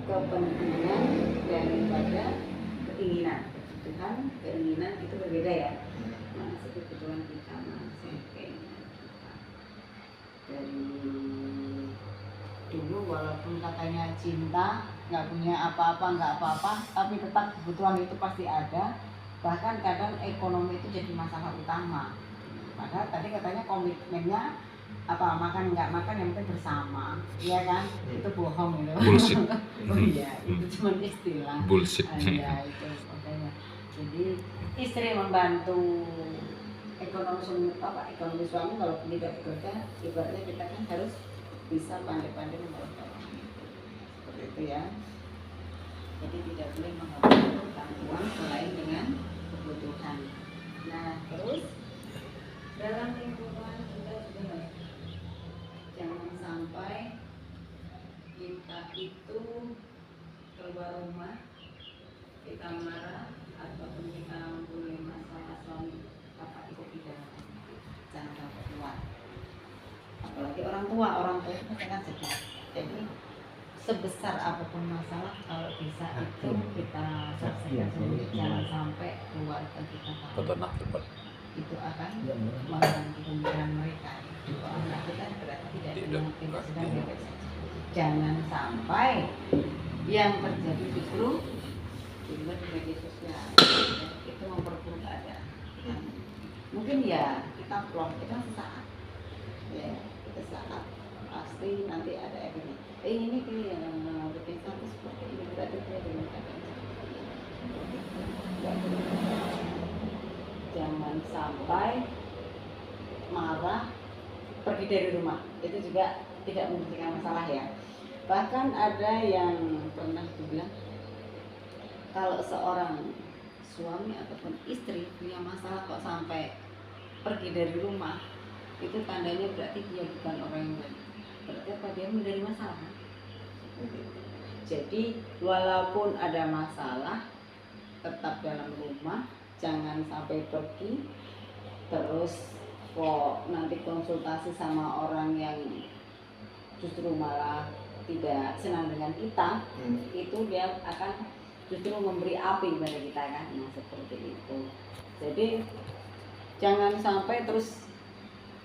kepentingan daripada keinginan. Kebutuhan, keinginan itu berbeda ya. Masih kebutuhan kita masih keinginan kita. Dari dulu walaupun katanya cinta, nggak punya apa-apa, tapi tetap kebutuhan itu pasti ada. Bahkan kadang ekonomi itu jadi masalah utama. Padahal tadi katanya komitmennya apa makan nggak makan yang penting bersama, iya kan? Itu bohong itu. Bullshit. Oh iya, itu cuma istilah. Bullshit. Ya itu makanya. Jadi istri membantu ekonomi suami kalau tidak bekerja, ibaratnya kita kan harus bisa pandai-pandai membantu orang. Seperti itu ya. Jadi tidak boleh menghabiskan uang selain dengan kebutuhan. Nah terus dalam lingkungan kita juga jangan sampai kita itu keluar rumah kita marah ataupun kita mempunyai masalah suami apa itu tidak, jangan sampai keluar. Apalagi orang tua itu kan sedih. Jadi sebesar apapun masalah kalau bisa itu kita selesaikan sendiri, jangan sampai keluarga kita tahu. Itu akan mengganggu pemikiran mereka. Itu anak kita berarti tidak sedang baik saja. Jangan sampai yang terjadi justru di media sosial itu memperburuk keadaan. Mungkin ya kita vlog kita sesaat, ya kita sesaat pasti nanti ada efeknya. Ini yang bikin satu seperti ini berarti dia dengan keadaan seperti ini. Jangan sampai marah pergi dari rumah, itu juga tidak menyelesaikan masalah ya. Bahkan ada yang pernah dibilang kalau seorang suami ataupun istri punya masalah kok sampai pergi dari rumah, itu tandanya berarti dia bukan orang yang baik. Berarti apa? Dia menghindari masalah. Jadi walaupun ada masalah tetap dalam rumah, jangan sampai pergi terus kok nanti konsultasi sama orang yang justru malah tidak senang dengan kita, itu dia akan justru memberi api pada kita kan. Nah seperti itu. Jadi jangan sampai terus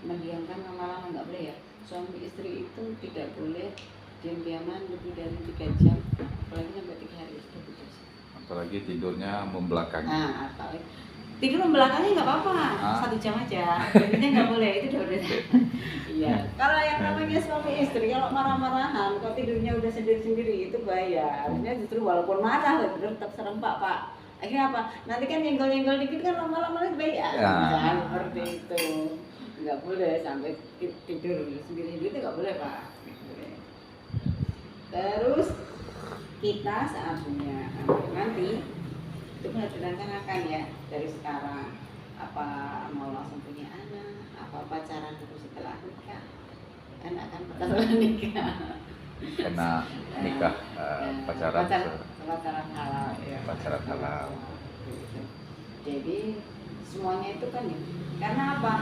mendiamkan lama-lama, nggak boleh ya. Suami istri itu tidak boleh diam-diaman lebih dari 3 jam, apalagi sampai 3 hari itu putus. Apalagi tidurnya membelakangi. Nah, apalagi tidur membelakangi nggak apa-apa, 1 jam aja. Intinya nggak boleh, itu udah. Iya. Kalau yang namanya suami istri, kalau marah-marahan, kalau tidurnya udah sendiri-sendiri itu bahaya. Harusnya justru walaupun marah, tetap serempak Pak. Akhirnya apa? Nanti kan nyenggol-nyenggol dikit kan lama-lama bahaya. Jangan seperti itu. Nggak boleh sampai tidur sendiri-sendiri itu nggak boleh Pak. Terus kita saat punya anak nanti itu harus direncanakan ya dari sekarang, apa mau langsung punya anak, apa pacaran dulu setelah nikah, kan akan setelah nikah Karena nikah pacaran halal ya. Pacaran halal. Jadi semuanya itu kan ya, karena apa?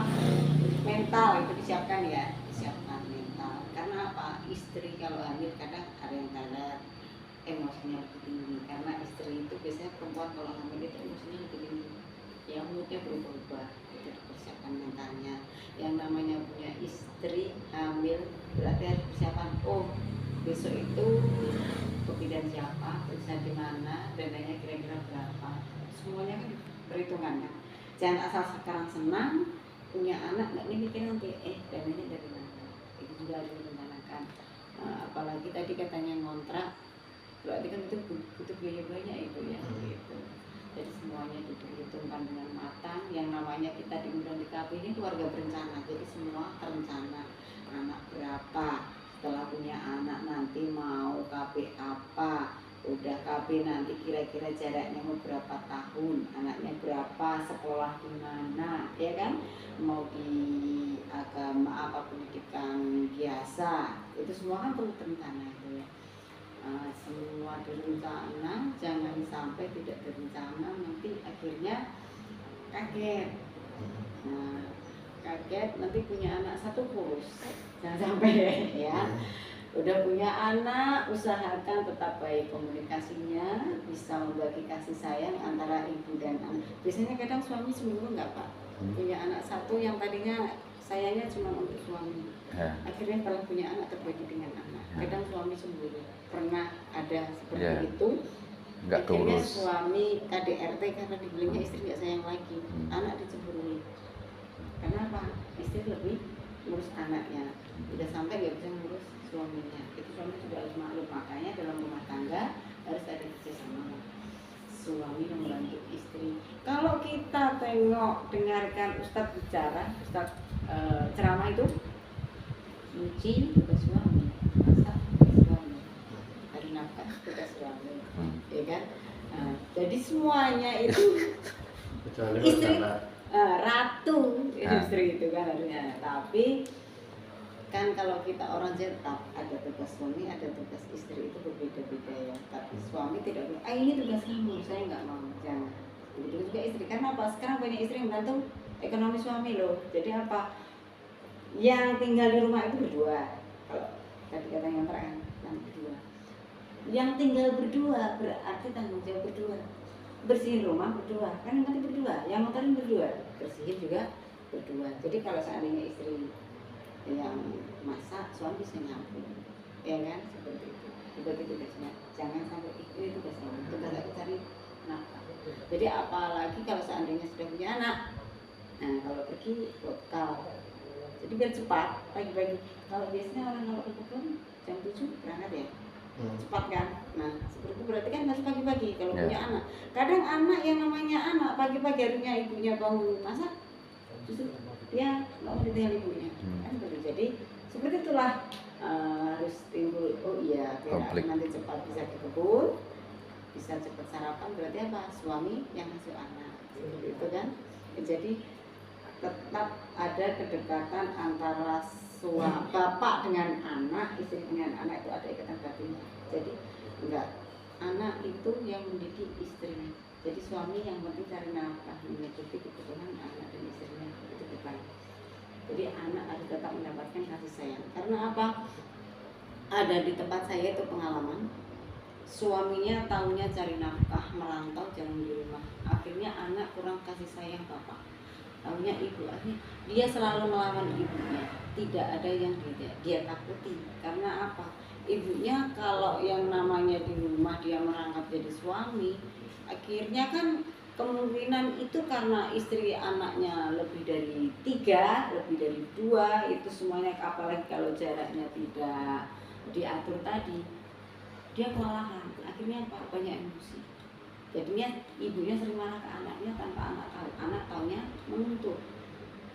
Mental itu disiapkan ya, disiapkan mental. Karena apa? Istri kalau hamil kadang ada yang kadang emosinya lebih tinggi, karena istri itu biasanya perempuan kalau hamil itu emosinya lebih tinggi, ya moodnya berubah-ubah. Itu dipersiapkan mentalnya. Yang namanya punya istri hamil berarti harus persiapan, oh besok itu kebidan siapa, bisa di mana, dananya kira-kira berapa, semuanya kan perhitungan kan. Jangan asal sekarang senang punya anak nggak nih mikir nanti dananya dari mana, itu juga harus direncanakan. Apalagi tadi katanya ngontrak, berarti kan itu butuh biaya banyak itu ya gitu. Jadi semuanya diperhitungkan dengan matang. Yang namanya kita diundang di KB ini keluarga berencana, jadi semua terencana. Anak berapa, setelah punya anak nanti mau KB apa, udah KB nanti kira-kira jaraknya mau berapa tahun, anaknya berapa, sekolah di mana, ya kan, mau di agama apa, pendidikan biasa, itu semua kan perlu terencana itu ya. Semua direncana, jangan sampai tidak direncana nanti akhirnya kaget. Kaget nanti punya anak 1 kurus, jangan sampai ya. Udah punya anak, usahakan tetap baik komunikasinya, bisa membagi kasih sayang antara ibu dan anak. Biasanya kadang suami seminggu nggak Pak, punya anak satu yang tadinya sayangnya cuma untuk suami. Ya. Akhirnya kalau punya anak terbagi dengan anak. Kadang suami cemburu. Pernah ada seperti Ya. itu. Nggak Akhirnya keurus. suami KDRT karena dibilangnya istri nggak sayang lagi. Anak dicemburui. Kenapa? Istri lebih ngurus anaknya. Udah sampai nggak bisa ngurus suaminya. Itu suami juga harus maklum. Makanya dalam rumah tangga harus ada kerjasama. Suami membantu istri. Kalau kita tengok, dengarkan Ustadz bicara, Ustadz ceramah itu, nyuci tugas suami, masak tugas suami, cari nafkah tugas suami, ya kan? Nah, jadi semuanya itu Kecuali istri masalah ratu istri itu kan harusnya. Tapi kan kalau kita orang Zetak ada tugas suami, ada tugas istri itu berbeda-beda ya. Tapi suami tidak boleh, ini tugas kamu, saya nggak mau, jangan. Begitu juga istri. Karena apa? Sekarang banyak istri yang membantu ekonomi suami loh. Jadi apa? Yang tinggal di rumah itu berdua. Kalau tadi kata yang terakhir, yang berdua. Yang tinggal berdua berarti tanggung jawab berdua. Bersihin rumah berdua, kan yang penting berdua. Yang motorin berdua, bersihin juga berdua. Jadi kalau seandainya istri yang masak, suami bisa nyapu, ya kan? Seperti itu. Dibagi tugasnya. Jangan sampai ini tugas suami, tugas aku cari nafkah. Jadi apalagi kalau seandainya sudah punya anak, nah kalau pergi bekal. Jadi biar cepat pagi-pagi. Kalau biasanya orang kalau ke kebun jam 7 berangkat ya, cepat kan. Nah seperti itu berarti kan harus pagi-pagi kalau punya anak. Kadang anak yang namanya anak pagi-pagi harusnya ibunya bangun masak, justru dia mau ditinggal ibunya. Kan begitu. Jadi seperti itulah harus timbul. Oh iya, biar Konflik. nanti cepat bisa ke kebun, bisa cepat sarapan. Berarti apa? Suami yang ngasuh anak. Seperti itu kan. Jadi tetap ada kedekatan antara bapak dengan anak, istri dengan anak itu ada ikatan batin. Jadi enggak, anak itu yang mendidik istri. Jadi suami yang penting cari nafkah, menyukupi kebutuhan anak dan istrinya itu terbaik. Jadi anak harus tetap mendapatkan kasih sayang. Karena apa? Ada di tempat saya itu pengalaman, suaminya taunya cari nafkah, merantau jangan di rumah. Akhirnya anak kurang kasih sayang bapak. Taunya ibu, akhirnya dia selalu melawan ibunya. Tidak ada yang dia takuti. Karena apa? Ibunya kalau yang namanya di rumah dia merangkap jadi suami, akhirnya kan kemungkinan itu karena istri anaknya lebih dari 3, lebih dari 2, itu semuanya, apalagi kalau jaraknya tidak diatur tadi, dia kewalahan. Akhirnya apa? Banyak emosi. Jadinya ibunya sering marah ke anaknya tanpa anak tahu. Anak taunya menuntut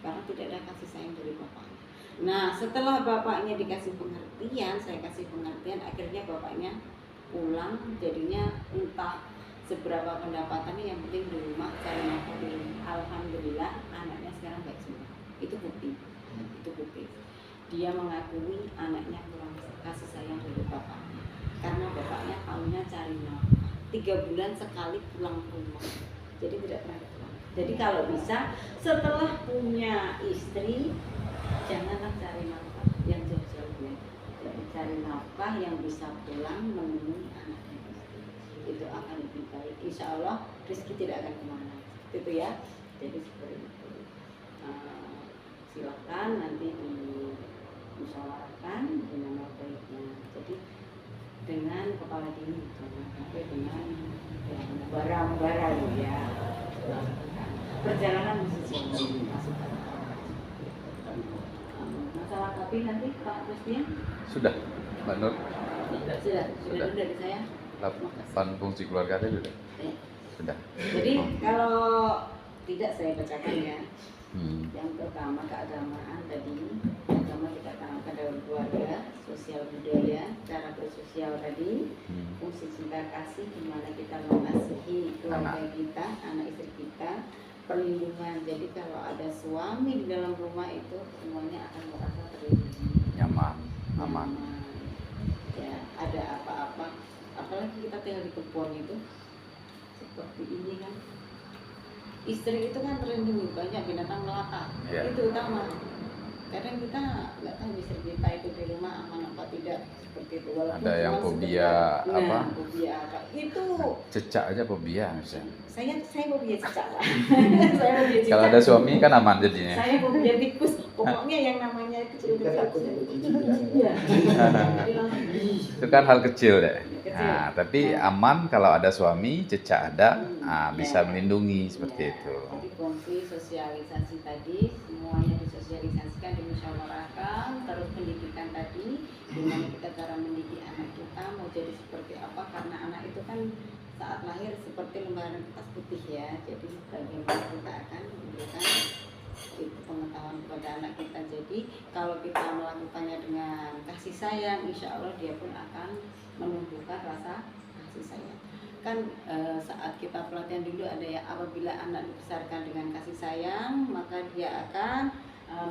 karena tidak ada kasih sayang dari bapaknya. Nah setelah bapaknya dikasih pengertian, saya kasih pengertian, akhirnya bapaknya pulang. Jadinya entah seberapa pendapatannya, yang penting di rumah cari nafkah di rumah. Alhamdulillah anaknya sekarang baik semua. Itu bukti. Itu bukti. Dia mengakui anaknya kurang kasih sayang dari bapaknya karena bapaknya tahunya cari nafkah. 3 bulan sekali pulang ke rumah, jadi tidak pernah pulang. Jadi kalau bisa setelah punya istri, janganlah cari nafkah yang jauh-jauh. Jadi cari nafkah yang bisa pulang menemui anak dan istri. Itu akan lebih baik. Insya Allah rezeki tidak akan kemana. Itu ya. Jadi seperti itu. Silakan nanti dimusyawarahkan gimana baiknya. Jadi dengan kepala dingin, jangan sampai dengan barang-barang ya. Perjalanan masih masalah kopi nanti Pak Rusdian Sudah, Mbak Nur. sudah dulu dari saya. 8 fungsi keluarga tadi sudah. Ya. Sudah. Jadi kalau tidak saya bacakan ya. Yang pertama keagamaan tadi, agama kita tanamkan dalam keluarga, sosial budaya, cara bersosial tadi, fungsi cinta kasih, gimana kita mengasihi keluarga kita, anak istri kita, perlindungan. Jadi kalau ada suami di dalam rumah itu semuanya akan merasa terlindungi, Nyaman, aman. Ya, ada apa-apa, apalagi kita tinggal di kebun itu seperti ini kan. Istri itu kan terlindungi, banyak binatang melata, Ya. itu utama. kadang kita nggak tahu istri kita itu di rumah aman apa tidak seperti itu. Walaupun Ada yang cuma fobia sekedar, apa? Fobia apa? Itu Cecak aja fobia misalnya. saya fobia cicak Pak. Saya fobia cicak. Kalau ada suami kan aman jadinya. Saya fobia tikus. Pokoknya yang namanya kecil Kita takut sama kucing bilang. Iya. Itu kan hal kecil deh. Kecil. Nah, tapi aman kalau ada suami, cecak ada, bisa Ya. melindungi seperti Ya, itu. Jadi fungsi sosialisasi tadi semuanya disosialisasikan, dimusyawarahkan, terus pendidikan tadi, gimana kita cara mendidik anak kita mau jadi seperti apa, karena anak itu kan saat lahir seperti lembaran kertas putih ya. Jadi bagaimana kita akan memberikan itu pengetahuan kepada anak kita. Jadi kalau kita melakukannya dengan kasih sayang, insya Allah dia pun akan menumbuhkan rasa kasih sayang. Kan saat kita pelatihan dulu ada ya, apabila anak dibesarkan dengan kasih sayang maka dia akan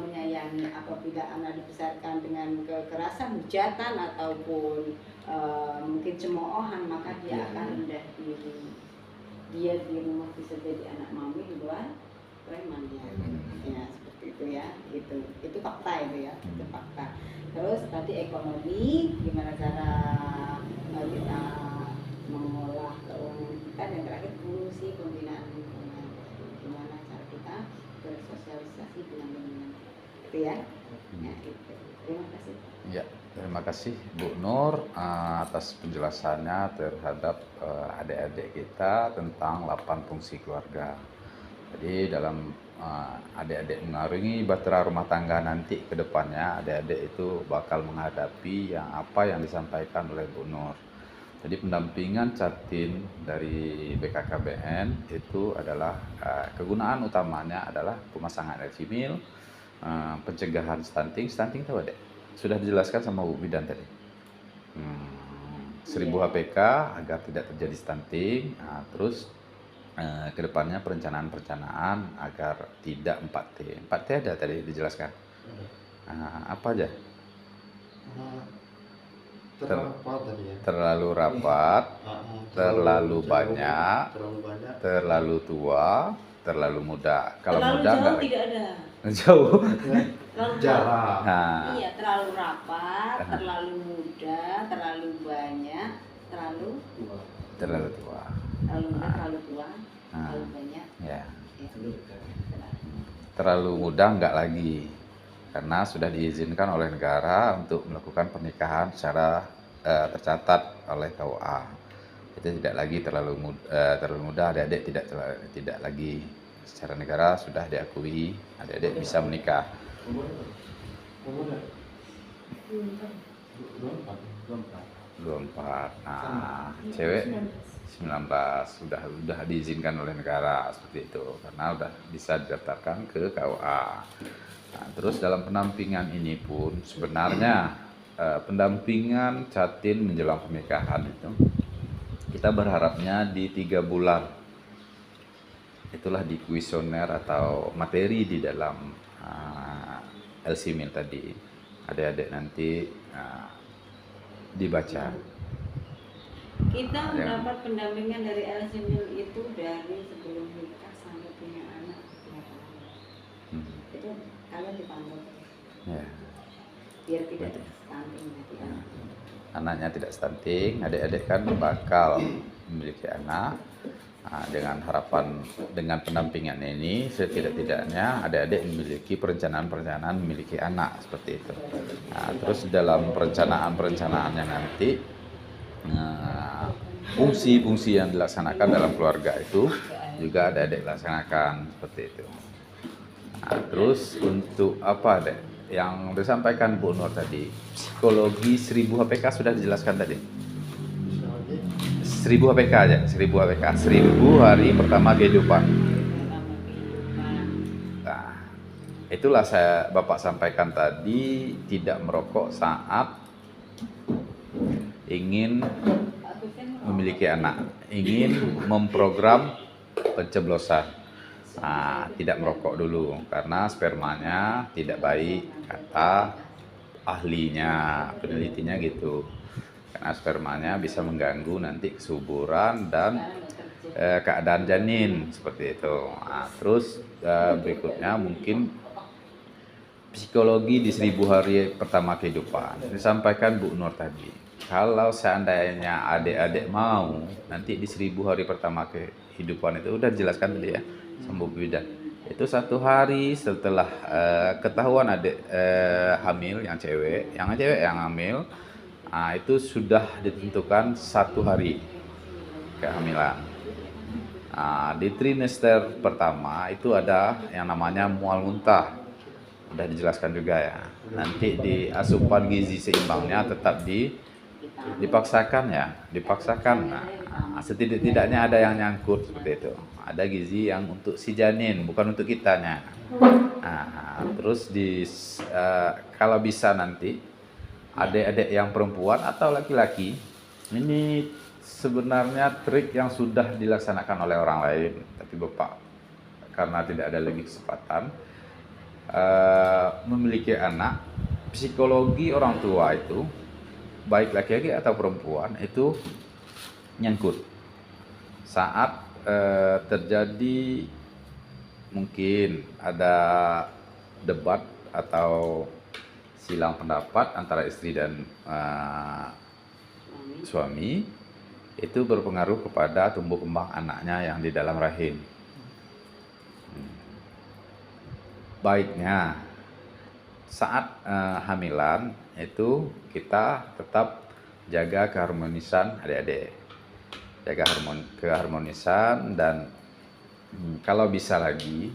menyayangi. Apabila anak dibesarkan dengan kekerasan, hujatan ataupun mungkin cemoohan, maka dia akan rendah diri. Dia di rumah bisa jadi anak mami, di luar preman ya. Ya seperti itu ya, itu fakta itu ya, itu fakta. Terus tadi ekonomi, gimana cara kita mengolah keuangan kita, dan terakhir fungsi pembinaan lingkungan, gimana cara kita bersosialisasi dengan lingkungan, itu ya. Ya itu. Terima kasih. Ya, terima kasih Bu Nur atas penjelasannya terhadap adik-adik kita tentang 8 fungsi keluarga. Jadi dalam adik-adik mengarungi bahtera rumah tangga nanti ke depannya, adik-adik itu bakal menghadapi apa yang disampaikan oleh Bu Nur. Jadi pendampingan Catin dari BKKBN itu adalah kegunaan utamanya adalah pemasangan air simil, pencegahan stunting. Stunting tahu Dek? Sudah dijelaskan sama Bu Bidan tadi. 1000 HPK agar tidak terjadi stunting. Terus kedepannya perencanaan agar tidak 4T. 4T ada tadi dijelaskan. Apa aja? Terlalu tadi ya. Terlalu rapat, terlalu banyak, terlalu tua, terlalu muda. Kalau Terlalu muda jauh enggak tidak ada. jauh. Terlalu Jarak. Nah, Iya, terlalu rapat, terlalu muda, terlalu banyak, terlalu terlalu tua. terlalu muda, terlalu tua, terlalu banyak. Ya, Ya. terlalu muda enggak lagi. Karena sudah diizinkan oleh negara untuk melakukan pernikahan secara tercatat oleh KUA. Itu tidak lagi terlalu muda, adik-adik tidak lagi secara negara sudah diakui adik-adik bisa menikah. Umurnya 24. Nah, cewek 19 sudah diizinkan oleh negara seperti itu karena sudah bisa didaftarkan ke KUA. Nah, terus dalam pendampingan ini pun sebenarnya pendampingan Catin menjelang pernikahan itu kita berharapnya di 3 bulan. Itulah di kuesioner atau materi di dalam LCMIL tadi. Adik-adik nanti dibaca. Kita mendapat pendampingan dari LCMIL itu dari sebelum nikah sampai punya anak. Itu kalian dipanggil Ya. biar tidak stunting nanti ya. Anaknya tidak stunting, adik-adik kan bakal memiliki anak. Nah, dengan harapan dengan pendampingan ini setidak-tidaknya adik-adik memiliki perencanaan memiliki anak seperti itu. Nah, terus dalam perencanaannya nanti fungsi-fungsi yang dilaksanakan dalam keluarga itu juga adik-adik laksanakan seperti itu. Nah, terus untuk apa Dek? Yang disampaikan Bu Nur tadi, psikologi 1000 HPK sudah dijelaskan tadi. 1000 HPK aja, 1000 HPK, 1000 hari pertama kehidupan. Nah, itulah Bapak sampaikan tadi, tidak merokok saat ingin memiliki anak, ingin memprogram penceblosan. Nah, tidak merokok dulu karena spermanya tidak baik kata ahlinya, penelitinya gitu. Karena spermanya bisa mengganggu nanti kesuburan dan keadaan janin seperti itu. Nah, terus berikutnya mungkin psikologi di 1000 hari pertama kehidupan disampaikan Bu Nur tadi. Kalau seandainya adik-adik mau nanti di 1000 hari pertama kehidupan itu udah dijelaskan tadi ya sama Bu Bidan. Itu 1 hari setelah ketahuan adik hamil yang cewek yang hamil, itu sudah ditentukan 1 hari kehamilan. Di trimester pertama itu ada yang namanya mual muntah, udah dijelaskan juga ya. Nanti di asupan gizi seimbangnya tetap dipaksakan ya, dipaksakan. Setidak-tidaknya ada yang nyangkut seperti itu. Ada gizi yang untuk si janin, bukan untuk kitanya. Terus kalau bisa nanti adik-adik yang perempuan atau laki-laki, ini sebenarnya trik yang sudah dilaksanakan oleh orang lain, tapi Bapak karena tidak ada lagi kesempatan memiliki anak, psikologi orang tua itu baik laki-laki atau perempuan itu nyangkut saat terjadi mungkin ada debat atau silang pendapat antara istri dan suami, itu berpengaruh kepada tumbuh kembang anaknya yang di dalam rahim. Baiknya saat hamilan itu kita tetap jaga keharmonisan adik-adik, jaga keharmonisan, dan kalau bisa lagi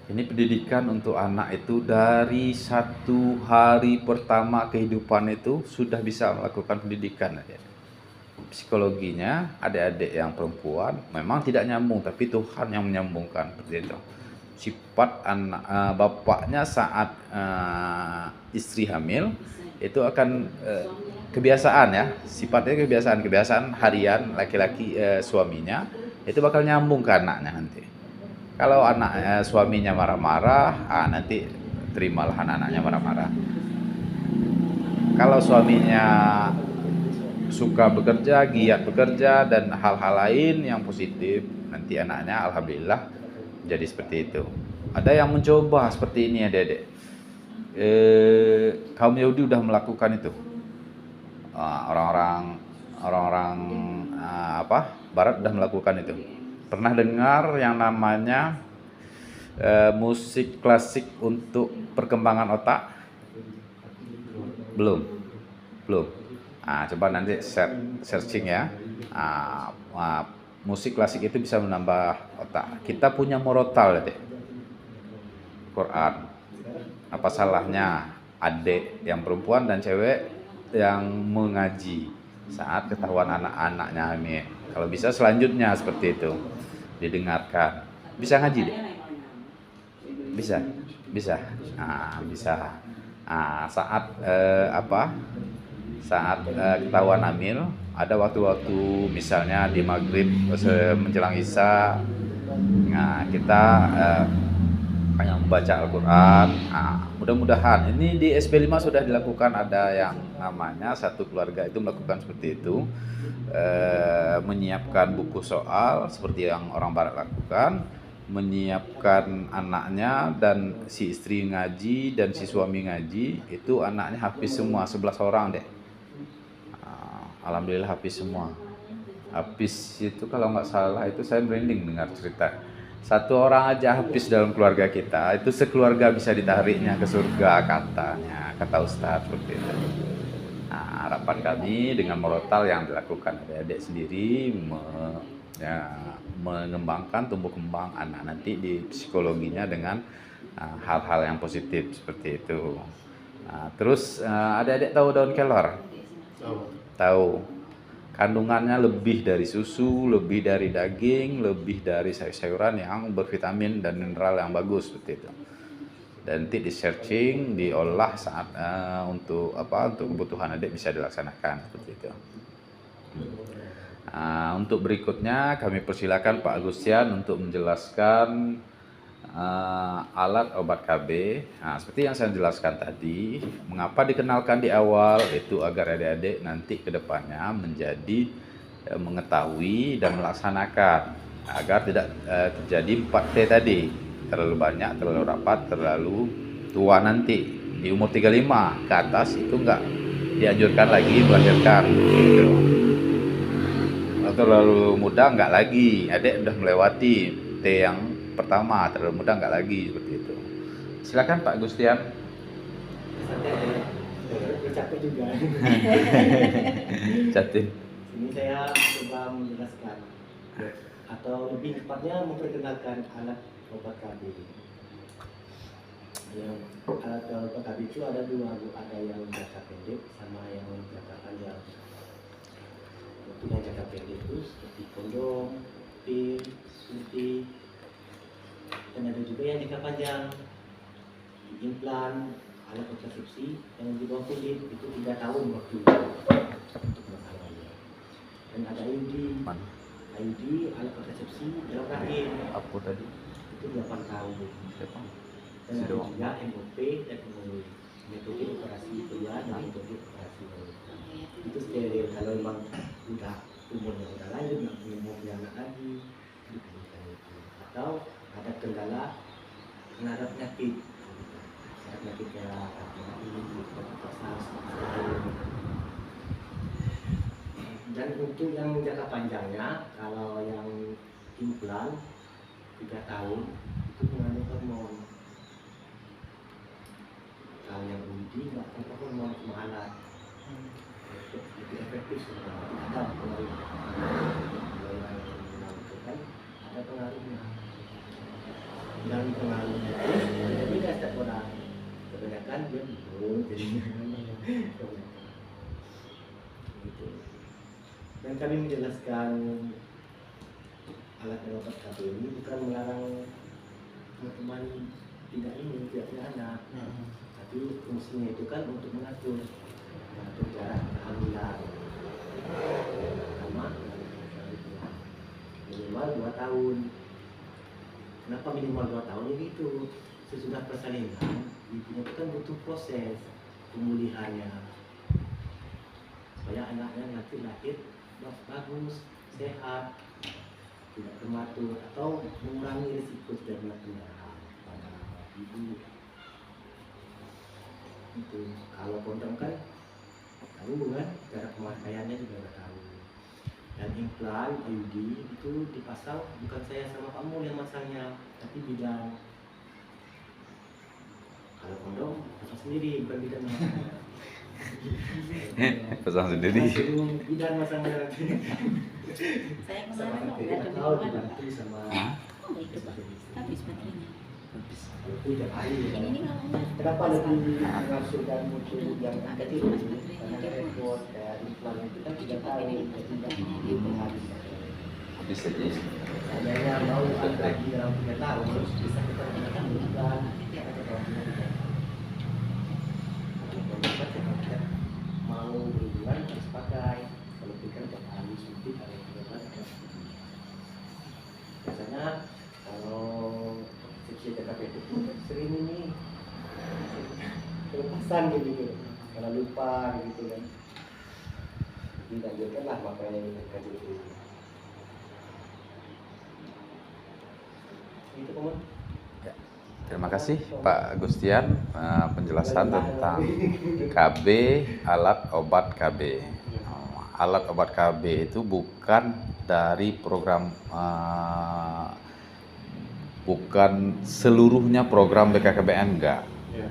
ini pendidikan untuk anak itu dari 1 hari pertama kehidupan itu sudah bisa melakukan pendidikan. Psikologinya adik-adik yang perempuan memang tidak nyambung, tapi Tuhan yang menyambungkan seperti itu. Sifat anak bapaknya saat istri hamil itu akan kebiasaan ya, sifatnya kebiasaan harian laki-laki suaminya itu bakal nyambung ke anaknya nanti. Kalau anak suaminya marah-marah, nanti terimalah anaknya marah-marah. Kalau suaminya suka bekerja, giat bekerja dan hal-hal lain yang positif, nanti anaknya alhamdulillah jadi seperti itu. Ada yang mencoba seperti ini ya Dedek. Kaum Yahudi udah melakukan itu. Orang-orang Barat udah melakukan itu. Pernah dengar yang namanya musik klasik untuk perkembangan otak? Belum. Coba nanti searching ya. Musik klasik itu bisa menambah otak. Kita punya murotal deh, Quran. Apa salahnya adik yang perempuan dan cewek yang mengaji saat ketahuan anak-anaknya hamil? Kalau bisa selanjutnya seperti itu didengarkan. Bisa ngaji deh? Bisa. Bisa. Saat ketahuan hamil, ada waktu-waktu misalnya di maghrib menjelang isya, kita membaca Al-Quran. Mudah-mudahan ini di SP5 sudah dilakukan, ada yang namanya satu keluarga itu melakukan seperti itu, menyiapkan buku soal seperti yang orang Barat lakukan, menyiapkan anaknya, dan si istri ngaji dan si suami ngaji. Itu anaknya hafiz semua, 11 orang deh. Alhamdulillah hafiz semua. Hafiz itu kalau nggak salah itu saya merinding dengar cerita. 1 orang aja hafiz dalam keluarga kita, itu sekeluarga bisa ditariknya ke surga katanya, kata Ustadz seperti itu. Harapan kami dengan murotal yang dilakukan adik-adik sendiri mengembangkan tumbuh kembang anak nanti di psikologinya dengan hal-hal yang positif seperti itu. Terus adik-adik tahu daun kelor? Tahu. Kandungannya lebih dari susu, lebih dari daging, lebih dari sayur-sayuran yang bervitamin dan mineral yang bagus seperti itu. Dan nanti di searching, diolah saat untuk kebutuhan adik bisa dilaksanakan seperti itu. Untuk berikutnya kami persilakan Pak Agustian untuk menjelaskan alat obat KB. Seperti yang saya jelaskan tadi, mengapa dikenalkan di awal itu agar adik-adik nanti ke depannya menjadi mengetahui dan melaksanakan agar tidak terjadi 4T tadi, terlalu banyak, terlalu rapat, terlalu tua nanti di umur 35 ke atas itu nggak dianjurkan lagi melahirkan gitu. Kalau terlalu muda nggak lagi, adik udah melewati T yang pertama, terlalu muda nggak lagi seperti itu. Silakan Pak Gustian. Santai aja. Capek juga. Catin. Ini saya coba menjelaskan atau lebih tepatnya memperkenalkan alat obat KB. Yang alat obat KB itu ada dua, ada yang jangka pendek sama yang jangka panjang. Untuk yang jangka pendek itu seperti kondom, pil, suntik, dan ada juga yang jangka panjang, implan, alat kontrasepsi yang di bawah kulit itu 3 tahun waktu untuk masalahnya. Dan ada IUD, Mana? IUD alat kontrasepsi dalam rahim Apa tadi? itu 8 tahun. Siapa? Dan Si ada doang. juga MOP dan MOE, metode operasi pria dan metode operasi MOE. Itu steril. Kalau memang udah umurnya udah lanjut nggak mau punya anak lagi, diperlukan itu. Atau ada kendala karena ada penyakit kayak dan untuk yang jangka panjangnya, kalau yang implan 3 tahun itu mengandung hormon. Kalau yang uji nggak tanpa hormon, cuma alat lebih efektif sebenarnya. Ada pengaruh kalau yang menentukan ada pengaruhnya dan pengaruhnya itu beda setiap orang. Kebanyakan dia belum jadinya gitu. Dan kami menjelaskan alat dan obat KB ini bukan melarang teman-teman tidak punya anak, tapi fungsinya itu kan untuk mengatur jarak kehamilan pertama minimal 2 tahun. Kenapa minimal 2 tahun? Ini itu sesudah persalinan ibunya itu kan butuh proses pemulihannya supaya anaknya nanti lahir bagus, sehat, tidak prematur atau mengurangi risiko terjadinya pendarahan pada ibu. Itu kalau kondom kan tahu kan cara pemakaiannya juga nggak tahu. Dan implan IUD itu dipasang bukan saya sama Pak Mul yang masangnya, tapi bidan. Kalau kondom pasang sendiri, bukan bidan yang masangnya. Pasang sendiri. Bidan masangnya nanti. Saya Sama kemarin nanti nggak ada atau hubungan. dibantu sama Oh, nggak itu Pak. Habis baterainya. itu tiap hari. Ini kalau nggak Kenapa pas lebih banget. mengasurkan mutu yang Agak kecil tilas ini? baterainya, Karena dia repot kayak implan itu kan 3 Coba tahun, ini jadi pas nggak baterainya, mungkin dia habis. Habis aja. Seandainya mau lagi dalam 3 tahun bisa kita gunakan implan. Kita kalau punya implan. Kalau kita mau berhubungan harus pakai. Kalau kita tiap hari suntik ada yang biasanya kalau seksi TKP itu sering ini kelepasan gitu karena lupa gitu kan, dilanjutkan lah makanya kaji itu itu Komon. Terima kasih Pak Gustian penjelasan tentang KB, alat obat KB. Alat obat KB itu bukan dari program bukan seluruhnya program BKKBN, enggak. Ya.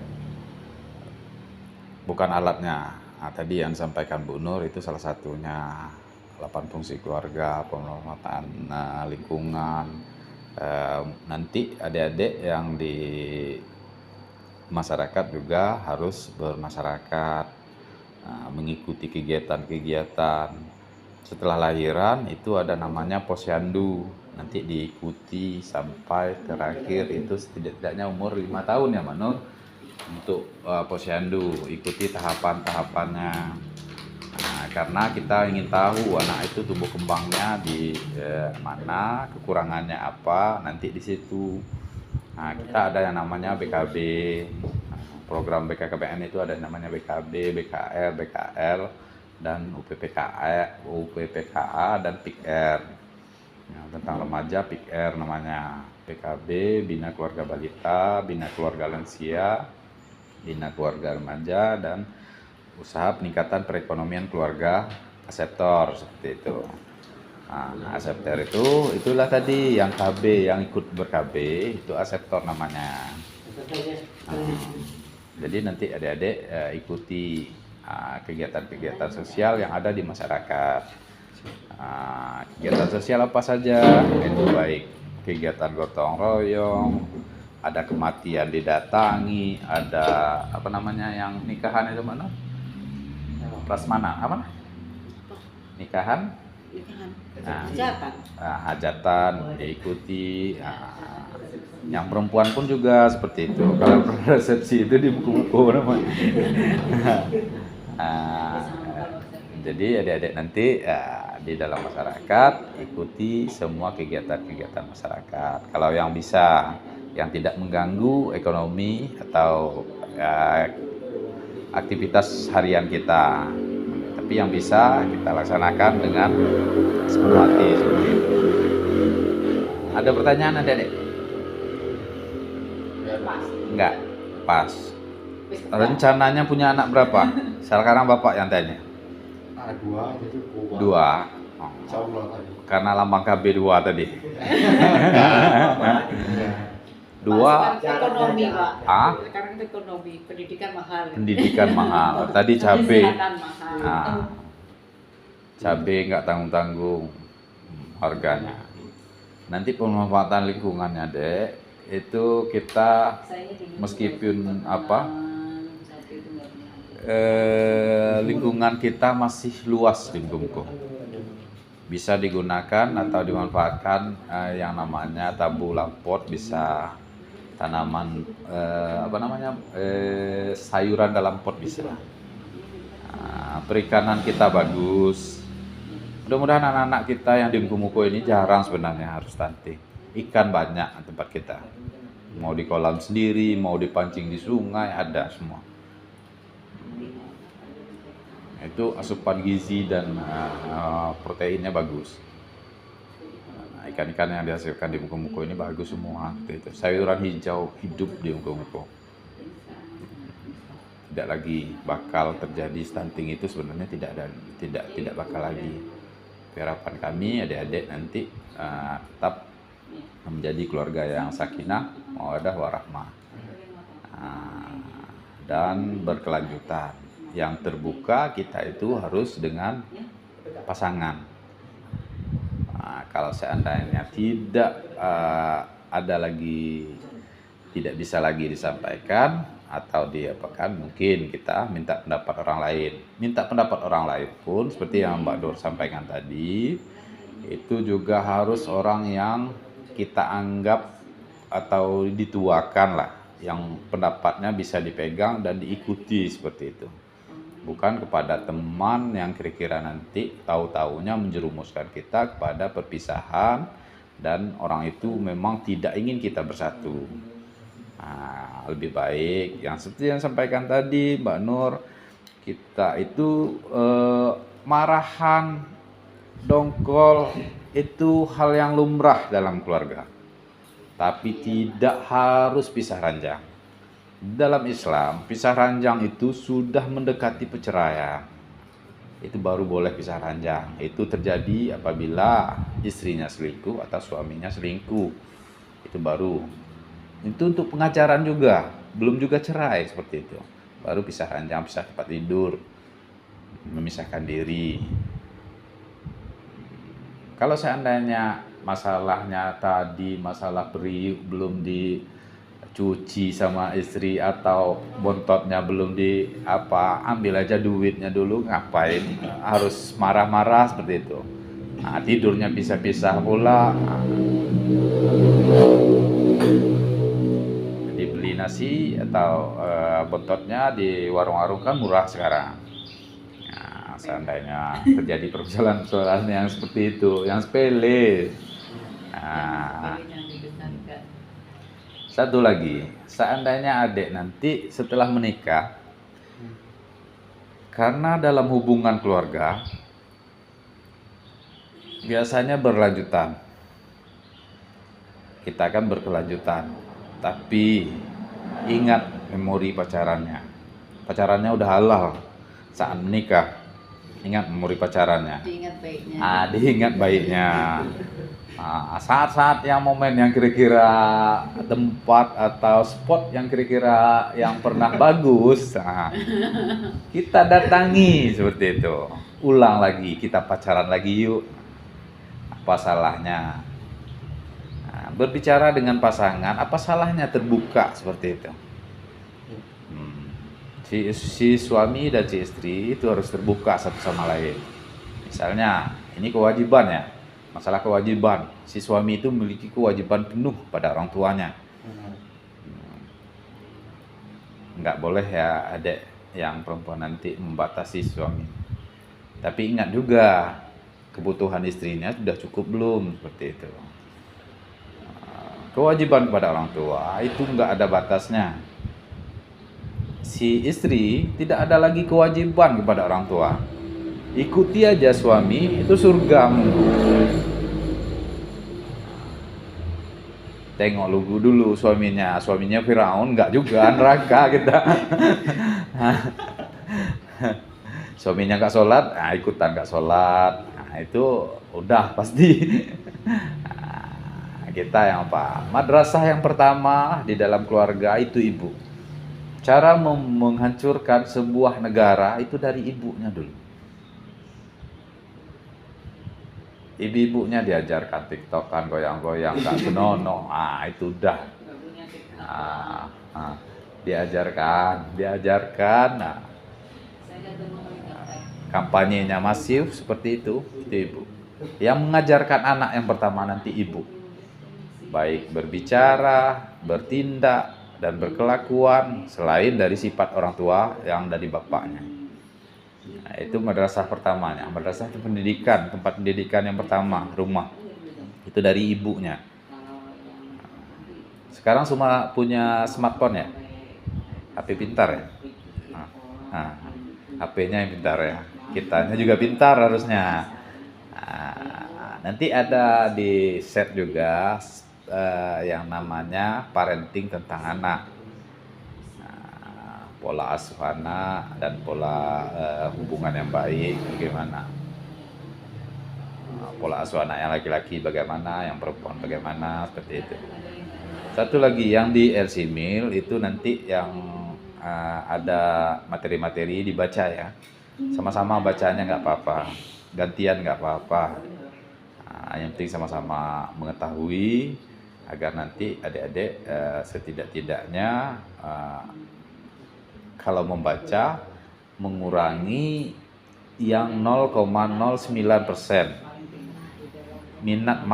Bukan alatnya. Nah, tadi yang disampaikan Bu Nur itu salah satunya 8 fungsi keluarga, penghormatan lingkungan. Nanti adik-adik yang di masyarakat juga harus bermasyarakat, mengikuti kegiatan-kegiatan. Setelah lahiran itu ada namanya posyandu, nanti diikuti sampai terakhir itu setidaknya umur 5 tahun ya Mbak Nur untuk posyandu, ikuti tahapan-tahapannya. Nah, karena kita ingin tahu anak itu tumbuh kembangnya di mana, kekurangannya apa, nanti di situ. Nah, kita ada yang namanya BKB. Program BKKBN itu ada yang namanya BKB, BKR, BKL, dan UPPKA dan PIKR. Ya, tentang remaja PIKR namanya. PKB, Bina Keluarga Balita, Bina Keluarga Lansia, Bina Keluarga Remaja, dan usaha peningkatan perekonomian keluarga aseptor seperti itu. Nah, aseptor itulah tadi yang KB, yang ikut ber-KB itu aseptor namanya. Jadi nanti adik-adik ikuti kegiatan-kegiatan sosial yang ada di masyarakat. Kegiatan sosial apa saja, itu baik kegiatan gotong royong, ada kematian didatangi, ada apa namanya yang nikahan itu mana? Prasmanan apa? Nikahan? Hajatan. Hajatan diikuti. Yang perempuan pun juga seperti itu. Kalau resepsi itu di buku-buku namanya. Jadi adik-adik nanti di dalam masyarakat ikuti semua kegiatan-kegiatan masyarakat. Kalau yang bisa, yang tidak mengganggu ekonomi atau aktivitas harian kita, tapi yang bisa kita laksanakan dengan sepenuh hati seperti itu. Ada pertanyaan adik-adik? Enggak, pas. Rencananya punya anak berapa? Sekarang bapak yang tanya. Dua, jadi Dua. Insya Allah tadi. Karena lambang KB 2 tadi. Dua. Ekonomi, Pak. Sekarang itu ekonomi, pendidikan mahal. Pendidikan mahal. Tadi cabe. Kesehatan mahal. Cabe nggak tanggung-tanggung harganya. Nanti pemanfaatan lingkungannya, Dek, itu kita meskipun lingkungan kita masih luas di Bengkulu, bisa digunakan atau dimanfaatkan yang namanya tabung lampot, bisa tanaman sayuran dalam pot bisa. Perikanan kita bagus. Mudah-mudahan anak-anak kita yang di Bengkulu ini jarang sebenarnya harus stunting. Ikan banyak tempat kita. Mau di kolam sendiri, mau dipancing di sungai, ada semua. Itu asupan gizi dan proteinnya bagus. Ikan-ikan yang dihasilkan di Bengkulu ini bagus semua. Itu sayuran hijau hidup di Bengkulu. Tidak lagi bakal terjadi stunting, itu sebenarnya tidak bakal lagi. Harapan kami adik-adik nanti tetap menjadi keluarga yang sakinah, mawaddah warahmah, dan berkelanjutan. Yang terbuka kita itu harus dengan pasangan. Kalau seandainya tidak tidak bisa lagi disampaikan atau diapakan, mungkin kita minta pendapat orang lain. Minta pendapat orang lain pun seperti yang Mbak Nur sampaikan tadi, itu juga harus orang yang kita anggap atau dituakan lah, yang pendapatnya bisa dipegang dan diikuti seperti itu. Bukan kepada teman yang kira-kira nanti tahu-taunya menjerumuskan kita kepada perpisahan dan orang itu memang tidak ingin kita bersatu. Lebih baik yang seperti yang sampaikan tadi Mbak Nur, kita itu marahan, dongkol itu hal yang lumrah dalam keluarga, tapi tidak harus pisah ranjang. Dalam Islam, pisah ranjang itu sudah mendekati perceraian. Itu baru boleh pisah ranjang. Itu terjadi apabila istrinya selingkuh atau suaminya selingkuh. Itu baru. Itu untuk pengajaran juga, belum juga cerai seperti itu. Baru pisah ranjang, pisah tempat tidur, memisahkan diri. Kalau seandainya masalahnya tadi, masalah periuk belum dicuci sama istri atau bontotnya belum ambil aja duitnya dulu, ngapain harus marah-marah seperti itu. Tidurnya pisah-pisah pula. Dibeli nasi atau bontotnya di warung-warung kan murah sekarang. Seandainya terjadi permasalahan yang seperti itu, yang sepele. Satu lagi, seandainya adik nanti setelah menikah, karena dalam hubungan keluarga biasanya berlanjutan, kita akan berkelanjutan, tapi ingat memori pacarannya. Pacarannya udah halal saat menikah. Ingat memori pacarannya. Diingat baiknya. Diingat baiknya. Saat-saat yang momen yang kira-kira tempat atau spot yang kira-kira yang pernah bagus, kita datangi seperti itu. Ulang lagi, kita pacaran lagi yuk. Apa salahnya? Berbicara dengan pasangan, apa salahnya terbuka seperti itu? Si suami dan si istri itu harus terbuka satu sama lain. Misalnya, ini kewajiban ya. Masalah kewajiban, si suami itu memiliki kewajiban penuh pada orang tuanya. Nggak boleh ya adik yang perempuan nanti membatasi suami. Tapi ingat juga, kebutuhan istrinya sudah cukup belum, seperti itu. Kewajiban kepada orang tua itu nggak ada batasnya. Si istri tidak ada lagi kewajiban kepada orang tua. Ikuti aja suami, itu surgamu. Tengok lugu dulu suaminya Firaun, enggak juga, neraka kita. Suaminya enggak sholat, ikutan enggak sholat. Itu udah pasti. Kita yang apa? Madrasah yang pertama di dalam keluarga itu ibu. Cara menghancurkan sebuah negara itu dari ibunya dulu. Ibu-ibunya diajarkan tiktokan, goyang-goyang, gak senonoh, itu udah. Diajarkan. Kampanyenya masif seperti itu ibu. Yang mengajarkan anak yang pertama nanti ibu. Baik berbicara, bertindak, dan berkelakuan selain dari sifat orang tua yang dari bapaknya. Itu madrasah pertamanya. Madrasah itu pendidikan, tempat pendidikan yang pertama, rumah. Itu dari ibunya. Sekarang semua punya smartphone ya? HP pintar ya? HP-nya yang pintar ya. Kitanya juga pintar harusnya. Nanti ada di set juga yang namanya parenting tentang anak. Pola asuh anak dan pola hubungan yang baik bagaimana. Pola asuh anak yang laki-laki bagaimana, yang perempuan bagaimana, seperti itu. Satu lagi yang di LC Mil itu nanti yang ada materi-materi dibaca ya. Sama-sama bacanya nggak apa-apa, gantian nggak apa-apa. Yang penting sama-sama mengetahui agar nanti adik-adik setidak-tidaknya kalau membaca mengurangi yang 0,09%. Minat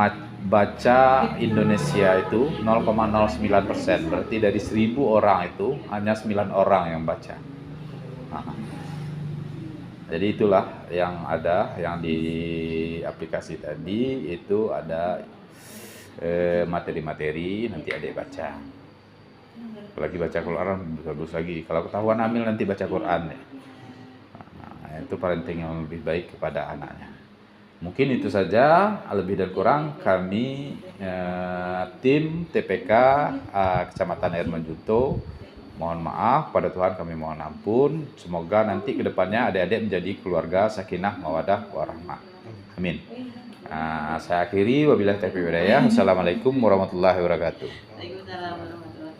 baca Indonesia itu 0,09%. Berarti dari 1000 orang itu hanya 9 orang yang baca. Jadi itulah yang ada, yang di aplikasi tadi itu ada materi-materi, nanti adik baca. Apalagi baca Quran bagus lagi. Kalau ketahuan hamil nanti baca Quran ya. Itu parenting yang lebih baik kepada anaknya. Mungkin itu saja, lebih dan kurang kami tim TPK Kecamatan Air Menjuto mohon maaf, pada Tuhan kami mohon ampun. Semoga nanti kedepannya adik-adik menjadi keluarga sakinah mawadah warahmah. Amin. Saya akhiri, wabillahi taufiq wal hidayah. Assalamualaikum warahmatullahi wabarakatuh. Waalaikumsalam.